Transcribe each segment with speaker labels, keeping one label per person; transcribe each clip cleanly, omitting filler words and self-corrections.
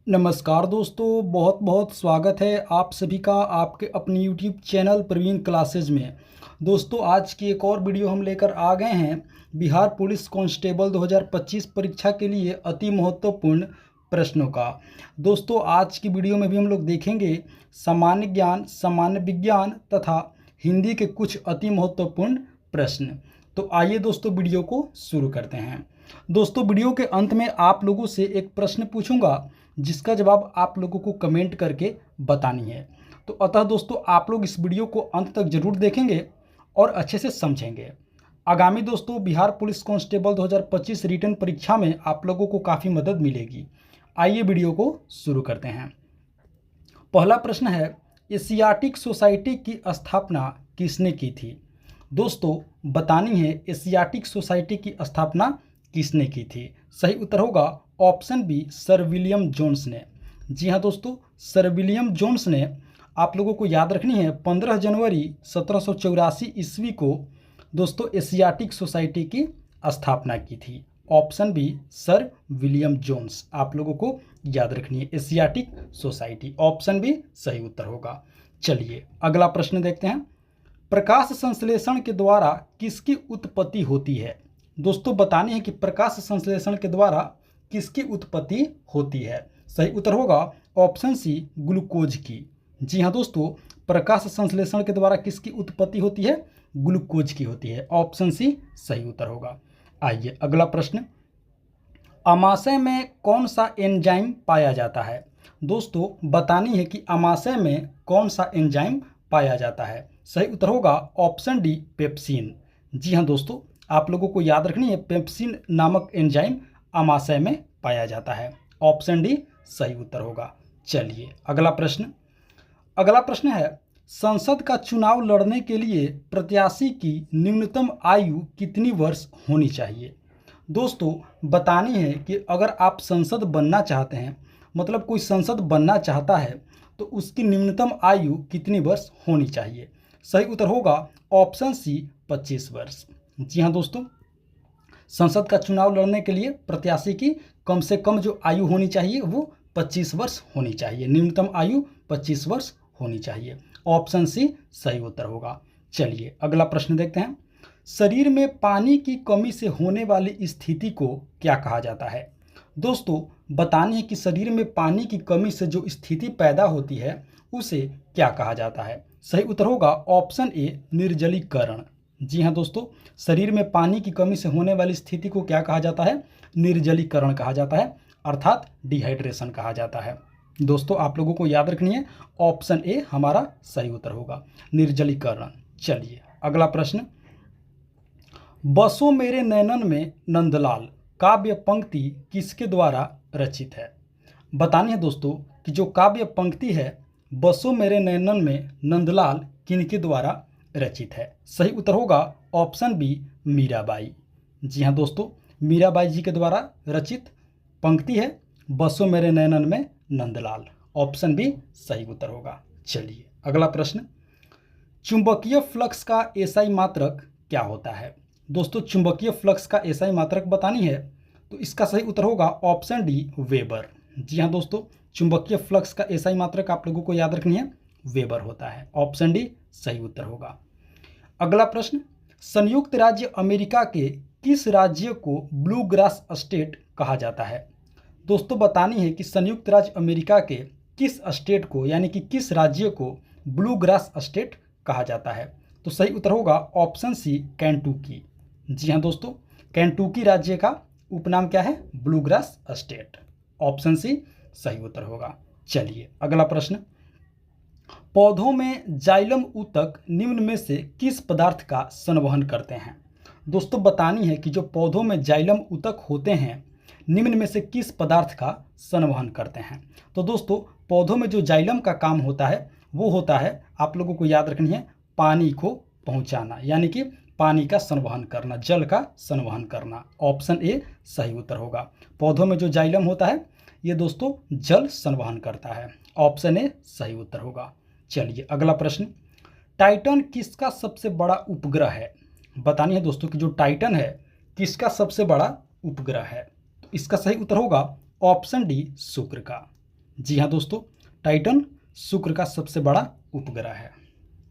Speaker 1: नमस्कार दोस्तों, बहुत बहुत स्वागत है आप सभी का आपके अपने यूट्यूब चैनल प्रवीण क्लासेज में। दोस्तों, आज की एक और वीडियो हम लेकर आ गए हैं बिहार पुलिस कांस्टेबल 2025 परीक्षा के लिए अति महत्वपूर्ण प्रश्नों का। दोस्तों, आज की वीडियो में भी हम लोग देखेंगे सामान्य ज्ञान, सामान्य विज्ञान तथा हिंदी के कुछ अति महत्वपूर्ण प्रश्न। तो आइए दोस्तों, वीडियो को शुरू करते हैं। दोस्तों, वीडियो के अंत में आप लोगों से एक प्रश्न पूछूंगा जिसका जवाब आप लोगों को कमेंट करके बतानी है। तो अतः दोस्तों, आप लोग इस वीडियो को अंत तक जरूर देखेंगे और अच्छे से समझेंगे। आगामी दोस्तों बिहार पुलिस कांस्टेबल 2025 रिटन परीक्षा में आप लोगों को काफ़ी मदद मिलेगी। आइए वीडियो को शुरू करते हैं। पहला प्रश्न है, एशियाटिक सोसाइटी की स्थापना किसने की थी? दोस्तों, बतानी है एशियाटिक सोसाइटी की स्थापना किसने की थी। सही उत्तर होगा option B, sir William Jones ने। जी हाँ दोस्तों, सर विलियम जोन्स ने, आप लोगों को याद रखनी है, 15 जनवरी 1784 ईस्वी को दोस्तों एशियाटिक सोसाइटी की स्थापना की थी। Option B, sir William Jones, आप लोगों को याद रखनी है एशियाटिक सोसाइटी। ऑप्शन बी सही उत्तर होगा। चलिए अगला प्रश्न देखते हैं। प्रकाश संश्लेषण के द्वारा किसकी उत्पत्ति होती है? दोस्तों, बतानी है कि प्रकाश संश्लेषण के द्वारा किसकी उत्पत्ति होती है। सही उत्तर होगा ऑप्शन सी, ग्लूकोज की। जी हाँ दोस्तों, प्रकाश संश्लेषण के द्वारा किसकी उत्पत्ति होती है? ग्लूकोज की होती है। ऑप्शन सी सही उत्तर होगा। आइए अगला प्रश्न, अमाशय में कौन सा एंजाइम पाया जाता है? दोस्तों, बतानी है कि अमाशय में कौन सा एंजाइम पाया जाता है। सही उत्तर होगा ऑप्शन डी, पेप्सिन। जी हाँ दोस्तों, आप लोगों को याद रखनी है पेप्सिन नामक एंजाइम अमाशय में पाया जाता है। ऑप्शन डी सही उत्तर होगा। चलिए अगला प्रश्न। अगला प्रश्न है, संसद का चुनाव लड़ने के लिए प्रत्याशी की न्यूनतम आयु कितनी वर्ष होनी चाहिए? दोस्तों, बतानी है कि अगर आप संसद बनना चाहते हैं, मतलब कोई संसद बनना चाहता है, तो उसकी न्यूनतम आयु कितनी वर्ष होनी चाहिए। सही उत्तर होगा ऑप्शन सी, 25 वर्ष। जी हाँ दोस्तों, संसद का चुनाव लड़ने के लिए प्रत्याशी की कम से कम जो आयु होनी चाहिए वो 25 वर्ष होनी चाहिए। न्यूनतम आयु 25 वर्ष होनी चाहिए। ऑप्शन सी सही उत्तर होगा। चलिए अगला प्रश्न देखते हैं। शरीर में पानी की कमी से होने वाली स्थिति को क्या कहा जाता है? दोस्तों, बतानी है कि शरीर में पानी की कमी से जो स्थिति पैदा होती है उसे क्या कहा जाता है। सही उत्तर होगा ऑप्शन ए, निर्जलीकरण। जी हाँ दोस्तों, शरीर में पानी की कमी से होने वाली स्थिति को क्या कहा जाता है? निर्जलीकरण कहा जाता है, अर्थात डिहाइड्रेशन कहा जाता है। दोस्तों, आप लोगों को याद रखनी है ऑप्शन ए हमारा सही उत्तर होगा, निर्जलीकरण। चलिए अगला प्रश्न, बसो मेरे नैनन में नंदलाल काव्य पंक्ति किसके द्वारा रचित है? बतानी है दोस्तों कि जो काव्य पंक्ति है बसो मेरे नैनन में नंदलाल किनके द्वारा रचित है। सही उत्तर होगा ऑप्शन बी, मीराबाई। जी हाँ दोस्तों, मीराबाई जी के द्वारा रचित पंक्ति है बसो मेरे नैनन में नंदलाल। ऑप्शन बी सही उत्तर होगा। चलिए अगला प्रश्न, चुंबकीय फ्लक्स का एसआई मात्रक क्या होता है? दोस्तों, चुंबकीय फ्लक्स का एसआई मात्रक बतानी है तो इसका सही उत्तर होगा ऑप्शन डी, वेबर। जी हाँ दोस्तों, चुंबकीय फ्लक्स का एसआई मात्रक आप लोगों को याद रखनी है, वेबर होता है। ऑप्शन डी सही उत्तर होगा। अगला प्रश्न, संयुक्त राज्य अमेरिका के किस राज्य को ब्लू ग्रास स्टेट कहा जाता है? दोस्तों, बतानी है कि संयुक्त राज्य अमेरिका के किस स्टेट को, यानी कि किस राज्य को ब्लू ग्रास स्टेट कहा जाता है। तो सही उत्तर होगा ऑप्शन सी, केंटुकी। जी हाँ दोस्तों, केंटुकी राज्य का उपनाम क्या है? Blue grass state. Option C सही उत्तर होगा। चलिए अगला प्रश्न, पौधों में जाइलम ऊतक निम्न में से किस पदार्थ का संवहन करते हैं? दोस्तों, बतानी है कि जो पौधों में जाइलम ऊतक होते हैं निम्न में से किस पदार्थ का संवहन करते हैं। तो दोस्तों, पौधों में जो जाइलम का काम होता है वो होता है, आप लोगों को याद रखनी है, पानी को पहुंचाना, यानी कि पानी का संवहन करना, जल का संवहन करना। ऑप्शन ए सही उत्तर होगा। पौधों में जो जाइलम होता है ये दोस्तों जल संवहन करता है। ऑप्शन ए सही उत्तर होगा। चलिए अगला प्रश्न, टाइटन किसका सबसे बड़ा उपग्रह है? बतानी है दोस्तों कि जो टाइटन है किसका सबसे बड़ा उपग्रह है। तो इसका सही उत्तर होगा ऑप्शन डी, शुक्र का। जी हाँ दोस्तों, टाइटन शुक्र का सबसे बड़ा उपग्रह है।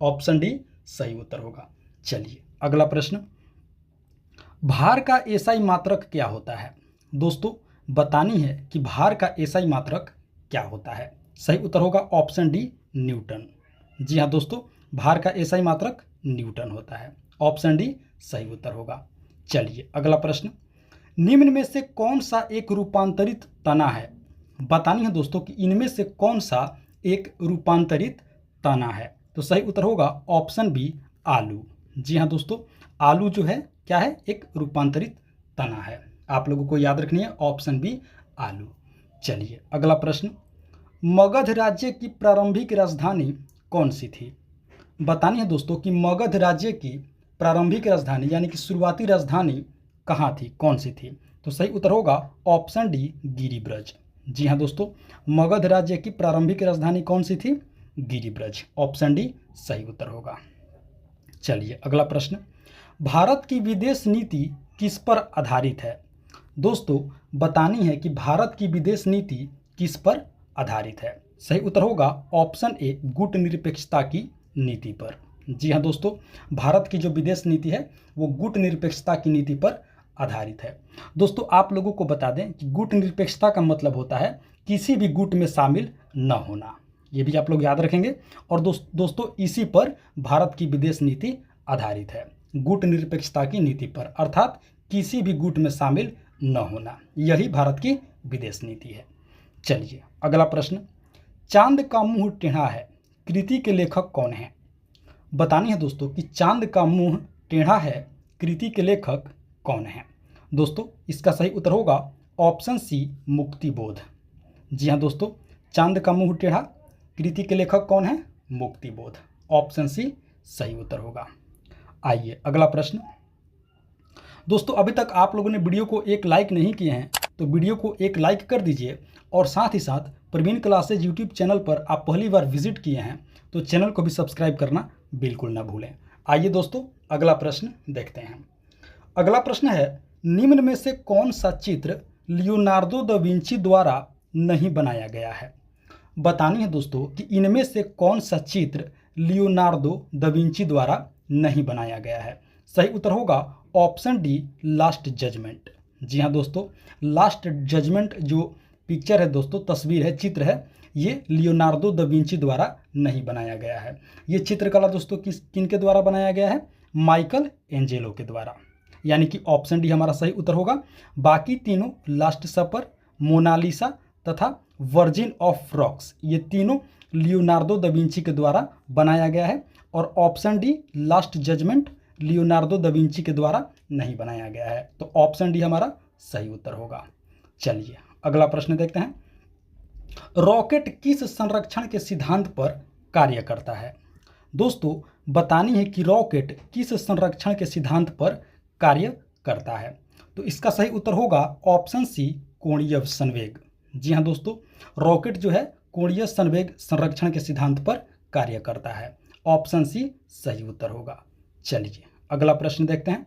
Speaker 1: ऑप्शन डी सही उत्तर होगा। चलिए अगला प्रश्न, भार का एसआई मात्रक क्या होता है? दोस्तों बतानी है कि भार का एसआई मात्रक क्या होता है। सही उत्तर होगा ऑप्शन डी न्यूटन। जी हाँ दोस्तों, भार का एसआई मात्रक न्यूटन होता है। ऑप्शन डी सही उत्तर होगा। चलिए अगला प्रश्न, निम्न में से कौन सा एक रूपांतरित तना है? बतानी है दोस्तों कि इनमें से कौन सा एक रूपांतरित तना है। तो सही उत्तर होगा ऑप्शन बी आलू। जी हाँ दोस्तों, आलू जो है क्या है, एक रूपांतरित तना है। आप लोगों को याद रखनी है ऑप्शन बी आलू। चलिए अगला प्रश्न, मगध राज्य की प्रारंभिक राजधानी कौन सी थी? बतानी है दोस्तों कि मगध राज्य की प्रारंभिक राजधानी यानी कि शुरुआती राजधानी कहाँ थी, कौन सी थी? तो सही उत्तर होगा ऑप्शन डी गिरिब्रज। जी हाँ दोस्तों, मगध राज्य की प्रारंभिक राजधानी कौन सी थी? गिरिब्रज। ऑप्शन डी सही उत्तर होगा। चलिए अगला प्रश्न, भारत की विदेश नीति किस पर आधारित है? दोस्तों बतानी है कि भारत की विदेश नीति किस पर आधारित है। सही उत्तर होगा ऑप्शन ए गुटनिरपेक्षता की नीति पर। जी हाँ दोस्तों, भारत की जो विदेश नीति है वो गुटनिरपेक्षता की नीति पर आधारित है। दोस्तों आप लोगों को बता दें कि गुटनिरपेक्षता का मतलब होता है किसी भी गुट में शामिल न होना। ये भी आप लोग याद रखेंगे। और दोस्तों इसी पर भारत की विदेश नीति आधारित है, गुटनिरपेक्षता की नीति पर, अर्थात किसी भी गुट में शामिल न होना, यही भारत की विदेश नीति है। चलिए अगला प्रश्न, चांद का मुंह टेढ़ा है कृति के लेखक कौन है? बतानी है दोस्तों कि चांद का मुंह टेढ़ा है कृति के लेखक कौन है? दोस्तों इसका सही उत्तर होगा ऑप्शन सी मुक्तिबोध। जी हाँ दोस्तों, चांद का मुंह टेढ़ा कृति के लेखक कौन है? मुक्तिबोध। ऑप्शन सी सही उत्तर होगा। आइए अगला प्रश्न, दोस्तों अभी तक आप लोगों ने वीडियो को एक लाइक नहीं किए हैं तो वीडियो को एक लाइक कर दीजिए, और साथ ही साथ प्रवीण क्लासेज यूट्यूब चैनल पर आप पहली बार विजिट किए हैं तो चैनल को भी सब्सक्राइब करना बिल्कुल ना भूलें। आइए दोस्तों अगला प्रश्न देखते हैं। अगला प्रश्न है, निम्न में से कौन सा चित्र लियोनार्दो दा विंची द्वारा नहीं बनाया गया है? बतानी है दोस्तों कि इनमें से कौन सा चित्र लियोनार्दो दा विंची द्वारा नहीं बनाया गया है। सही उत्तर होगा ऑप्शन डी लास्ट जजमेंट। जी हाँ दोस्तों, लास्ट जजमेंट जो पिक्चर है दोस्तों, तस्वीर है, चित्र है, ये लियोनार्दो दा विंची द्वारा नहीं बनाया गया है। ये चित्रकला दोस्तों किनके द्वारा बनाया गया है? माइकल एंजेलो के द्वारा, यानी कि ऑप्शन डी हमारा सही उत्तर होगा। बाकी तीनों लास्ट सपर, मोनालिसा तथा वर्जिन ऑफ रॉक्स, ये तीनों लियोनार्दो दा विंची के द्वारा बनाया गया है, और option D last judgement Leonardo da Vinci के द्वारा नहीं बनाया गया है। तो ऑप्शन डी हमारा सही उत्तर होगा। चलिए अगला प्रश्न देखते हैं, रॉकेट किस संरक्षण के सिद्धांत पर कार्य करता है? दोस्तों बतानी है कि रॉकेट किस संरक्षण के सिद्धांत पर कार्य करता है। तो इसका सही उत्तर होगा ऑप्शन सी कोणीय संवेग। जी हाँ दोस्तों, रॉकेट जो है कोणीय संवेग संरक्षण के सिद्धांत पर कार्य करता है। ऑप्शन सी सही उत्तर होगा। चलिए अगला प्रश्न देखते हैं,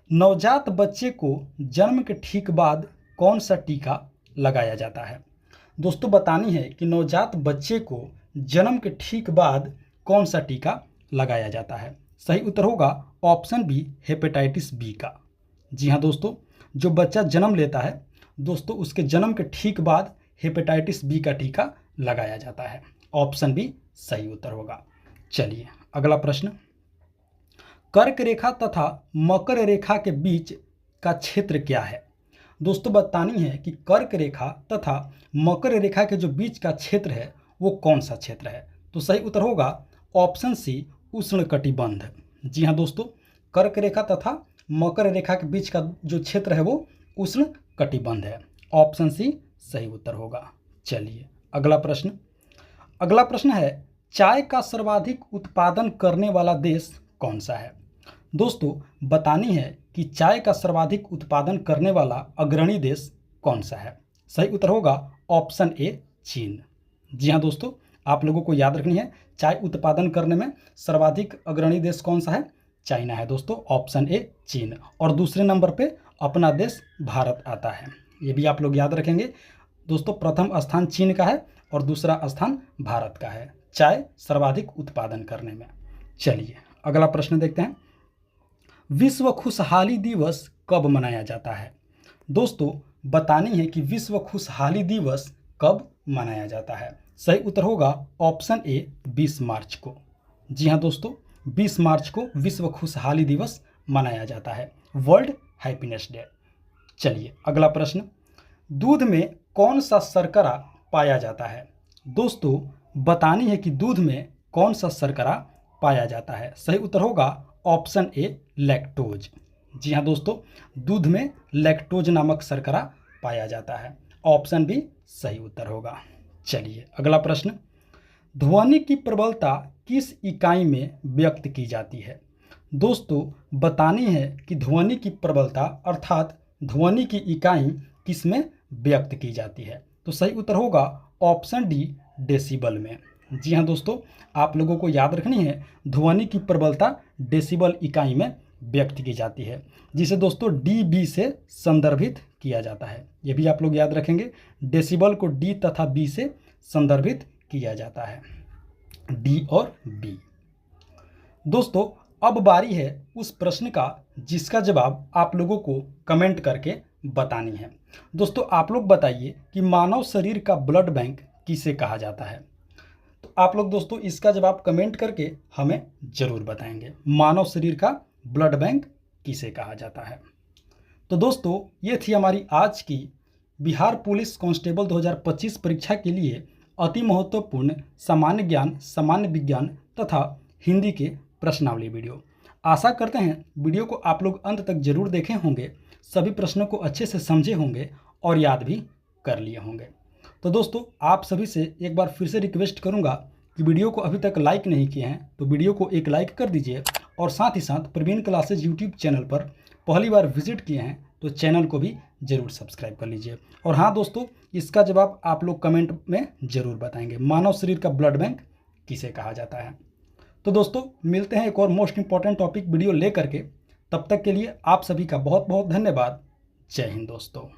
Speaker 1: नवजात बच्चे को जन्म के ठीक बाद कौन सा टीका लगाया जाता है? दोस्तों बतानी है कि नवजात बच्चे को जन्म के ठीक बाद कौन सा टीका लगाया जाता है। सही उत्तर होगा ऑप्शन बी हेपेटाइटिस बी का। जी हाँ दोस्तों, जो बच्चा जन्म लेता है दोस्तों, उसके जन्म के ठीक बाद हेपेटाइटिस बी का टीका लगाया जाता है। ऑप्शन बी सही उत्तर होगा। चलिए अगला प्रश्न, कर्क रेखा तथा मकर रेखा के बीच का क्षेत्र क्या है? दोस्तों बतानी है कि कर्क रेखा तथा मकर रेखा के जो बीच का क्षेत्र है वो कौन सा क्षेत्र है? तो सही उत्तर होगा ऑप्शन सी उष्णकटिबंध। जी हाँ दोस्तों, कर्क रेखा तथा मकर रेखा के बीच का जो क्षेत्र है वो उष्णकटिबंध है। ऑप्शन सी सही उत्तर होगा। चलिए अगला प्रश्न है, चाय का सर्वाधिक उत्पादन करने वाला देश कौन सा है? दोस्तों बतानी है कि चाय का सर्वाधिक उत्पादन करने वाला अग्रणी देश कौन सा है? सही उत्तर होगा ऑप्शन ए चीन। जी हाँ दोस्तों, आप लोगों को याद रखनी है चाय उत्पादन करने में सर्वाधिक अग्रणी देश कौन सा है? चाइना है दोस्तों। ऑप्शन ए चीन। और दूसरे नंबर पे अपना देश भारत आता है, ये भी आप लोग याद रखेंगे। दोस्तों प्रथम स्थान चीन का है और दूसरा स्थान भारत का है चाय सर्वाधिक उत्पादन करने में। चलिए अगला प्रश्न देखते हैं। विश्व खुशहाली दिवस कब मनाया जाता है? दोस्तों बतानी है कि विश्व खुशहाली दिवस कब मनाया जाता है। सही उत्तर होगा ऑप्शन ए 20 मार्च को। जी हाँ दोस्तों, 20 मार्च को विश्व खुशहाली दिवस मनाया जाता है, वर्ल्ड हैप्पीनेस डे। चलिए अगला प्रश्न। दूध में कौन सा शर्करा पाया जाता है? दोस्तों बतानी है कि दूध में कौन सा शर्करा पाया जाता है। सही उत्तर होगा ऑप्शन ए लैक्टोज। जी हाँ दोस्तों, दूध में लैक्टोज नामक शर्करा पाया जाता है, ऑप्शन बी सही उत्तर होगा। चलिए अगला प्रश्न। ध्वनि की प्रबलता किस इकाई में व्यक्त की जाती है? दोस्तों बतानी है कि ध्वनि की प्रबलता अर्थात ध्वनि की इकाई किस में व्यक्त की जाती है। तो सही उत्तर होगा ऑप्शन डी डेसिबल में। जी हाँ दोस्तों, आप लोगों को याद रखनी है ध्वनि की प्रबलता डेसिबल इकाई में व्यक्त की जाती है, जिसे दोस्तों डीबी से संदर्भित किया जाता है। ये भी आप लोग याद रखेंगे, डेसिबल को डी तथा बी से संदर्भित किया जाता है, डी और बी। दोस्तों अब बारी है उस प्रश्न का जिसका जवाब आप लोगों को कमेंट करके बतानी है। दोस्तों आप लोग बताइए कि मानव शरीर का ब्लड बैंक किसे कहा जाता है? तो आप लोग दोस्तों इसका जवाब कमेंट करके हमें ज़रूर बताएंगे, मानव शरीर का ब्लड बैंक किसे कहा जाता है। तो दोस्तों ये थी हमारी आज की बिहार पुलिस कांस्टेबल 2025 परीक्षा के लिए अति महत्वपूर्ण सामान्य ज्ञान, सामान्य विज्ञान तथा हिंदी के प्रश्नावली वीडियो। आशा करते हैं वीडियो को आप लोग अंत तक जरूर देखे होंगे, सभी प्रश्नों को अच्छे से समझे होंगे और याद भी कर लिए होंगे। तो दोस्तों आप सभी से एक बार फिर से रिक्वेस्ट करूंगा कि वीडियो को अभी तक लाइक नहीं किए हैं तो वीडियो को एक लाइक कर दीजिए, और साथ ही साथ प्रवीण क्लासेज यूट्यूब चैनल पर पहली बार विजिट किए हैं तो चैनल को भी ज़रूर सब्सक्राइब कर लीजिए। और हाँ दोस्तों, इसका जवाब आप लोग कमेंट में ज़रूर बताएंगे, मानव शरीर का ब्लड बैंक किसे कहा जाता है। तो दोस्तों मिलते हैं एक और मोस्ट इंपॉर्टेंट टॉपिक वीडियो ले करके, तब तक के लिए आप सभी का बहुत बहुत धन्यवाद। जय हिंद दोस्तों।